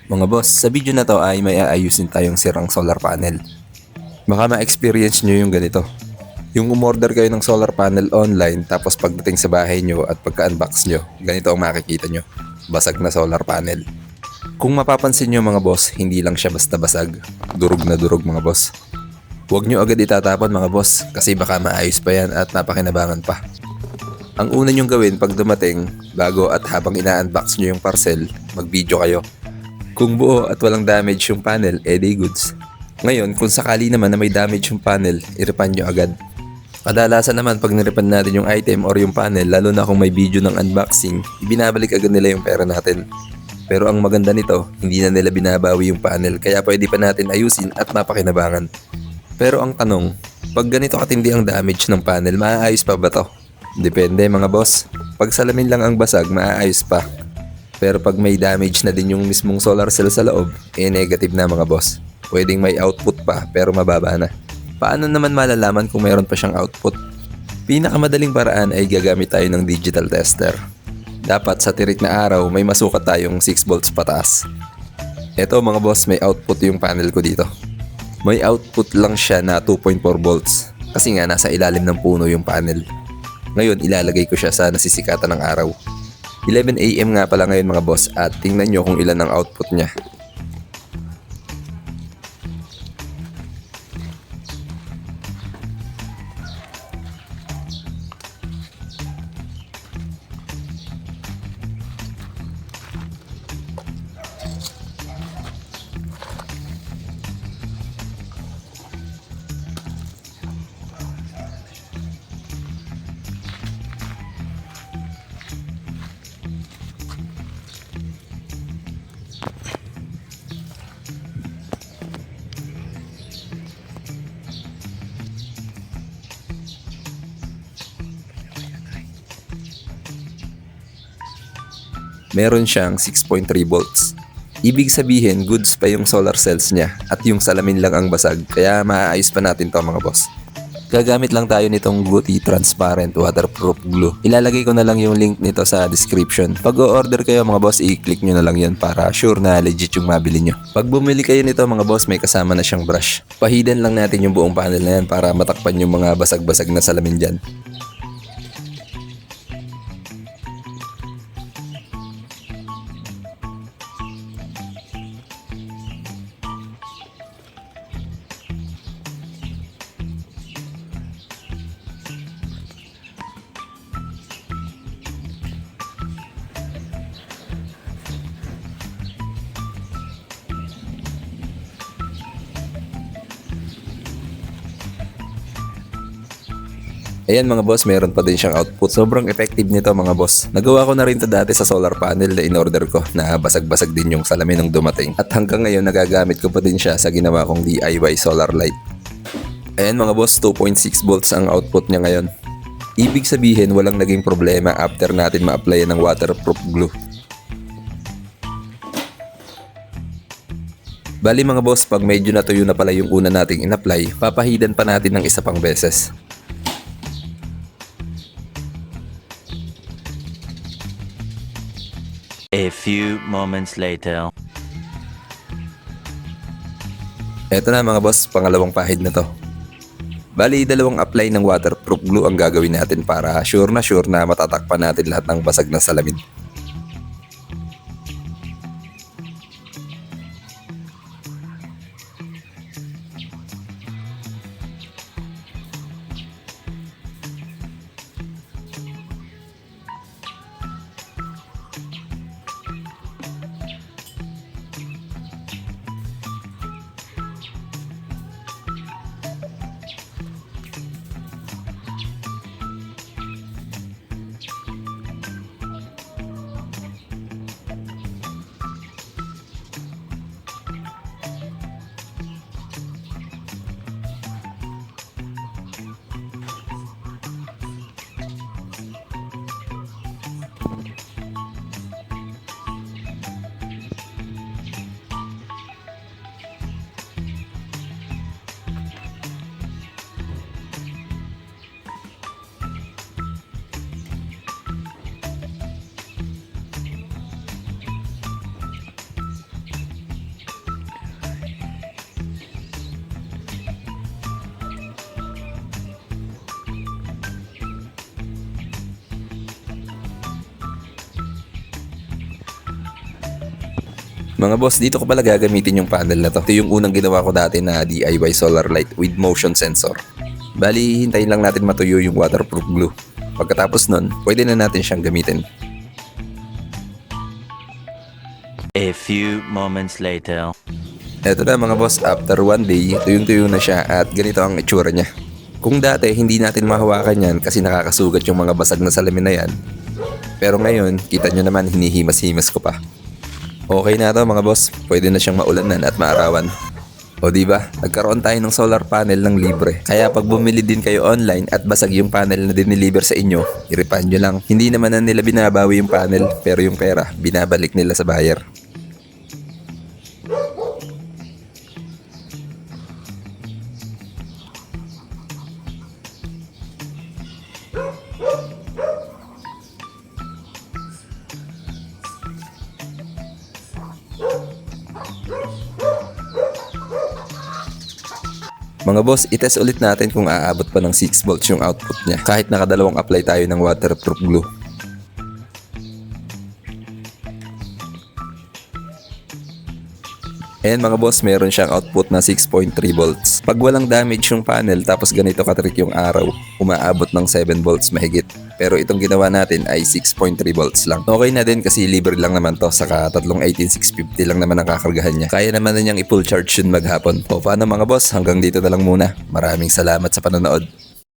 Mga boss, sa video na to ay may aayusin tayong sirang solar panel. Baka ma-experience nyo yung ganito. Yung umorder kayo ng solar panel online tapos pagdating sa bahay nyo at pagka-unbox nyo, ganito ang makikita nyo. Basag na solar panel. Kung mapapansin nyo mga boss, hindi lang siya basta basag. Durog na durog mga boss. Huwag nyo agad itatapon mga boss kasi baka maayos pa yan at napakinabangan pa. Ang una nyong gawin pag dumating, bago at habang ina-unbox nyo yung parcel, mag-video kayo. Kung buo at walang damage yung panel, edi goods. Ngayon, kung sakali naman na may damage yung panel, i-repan nyo agad. Kadalasan naman pag nirepan natin yung item or yung panel, lalo na kung may video ng unboxing, ibinabalik agad nila yung pera natin. Pero ang maganda nito, hindi na nila binabawi yung panel kaya pwede pa natin ayusin at mapakinabangan. Pero ang tanong, pag ganito katindi ang damage ng panel, maaayos pa ba to? Depende mga boss. Pag salamin lang ang basag, maaayos pa. Pero pag may damage na din yung mismong solar cell sa loob, negative na mga boss. Pwedeng may output pa pero mababa na. Paano naman malalaman kung mayroon pa siyang output? Pinakamadaling paraan ay gagamit tayo ng digital tester. Dapat sa tirik na araw may masukat tayong 6 volts pataas. Eto mga boss, may output yung panel ko dito. May output lang siya na 2.4 volts kasi nga nasa ilalim ng puno yung panel. Ngayon ilalagay ko siya sa nasisikatan ng araw. 11 AM nga pala ngayon mga boss at tingnan nyo kung ilan ang output niya. Meron siyang 6.3 volts. Ibig sabihin, goods pa yung solar cells niya at yung salamin lang ang basag kaya maaayos pa natin to mga boss. Gagamit lang tayo nitong Guti Transparent Waterproof Glue. Ilalagay ko na lang yung link nito sa description. Pag o-order kayo mga boss, i-click nyo na lang yun para sure na legit yung mabili nyo. Pag bumili kayo nito mga boss, may kasama na siyang brush. Pahidan lang natin yung buong panel na yan para matakpan yung mga basag-basag na salamin dyan. Ayan mga boss, meron pa din siyang output. Sobrang effective nito mga boss. Nagawa ko na rin to dati sa solar panel na in-order ko na basag-basag din yung salamin nung dumating. At hanggang ngayon nagagamit ko pa din siya sa ginawa kong DIY solar light. Ayan mga boss, 2.6 volts ang output niya ngayon. Ibig sabihin walang naging problema after natin ma-applyan ng waterproof glue. Bali mga boss, pag medyo natuyo na pala yung una nating in-apply, papahidan pa natin ng isa pang beses. A few moments later. Eto na mga boss, pangalawang pahid na to. Bali, dalawang apply ng waterproof glue ang gagawin natin para sure na matatakpan natin lahat ng basag na salamin. Mga boss, dito ko pala gagamitin yung panel na to. Ito yung unang ginawa ko dati na DIY solar light with motion sensor. Bali, hintayin lang natin matuyo yung waterproof glue. Pagkatapos nun, pwede na natin siyang gamitin. A few moments later. Eto na mga boss, after one day, tuyong-tuyo na siya at ganito ang itsura niya. Kung dati, hindi natin mahawakan yan kasi nakakasugat yung mga basag na salamin na yan. Pero ngayon, kita nyo naman hinihimas-himas ko pa. Okay na to mga boss, pwede na siyang maulanan at maarawan. O diba, nagkaroon tayo ng solar panel ng libre. Kaya pag bumili din kayo online at basag yung panel na dineliver sa inyo, i-refund nyo lang. Hindi naman na nila binabawi yung panel, pero yung pera, binabalik nila sa buyer. Mga boss, itest ulit natin kung aabot pa ng 6 volts yung output niya kahit nakadalawang apply tayo ng waterproof glue. Ayan mga boss, meron siyang output na 6.3 volts. Pag walang damage yung panel tapos ganito katrik yung araw, umaabot ng 7 volts mahigit. Pero itong ginawa natin ay 6.3 volts lang. Okay na din kasi libre lang naman to, saka tatlong 18650 lang naman ang kakargahan niya. Kaya naman na niyang i-full charge yun maghapon. O paano mga boss, hanggang dito na lang muna. Maraming salamat sa panonood.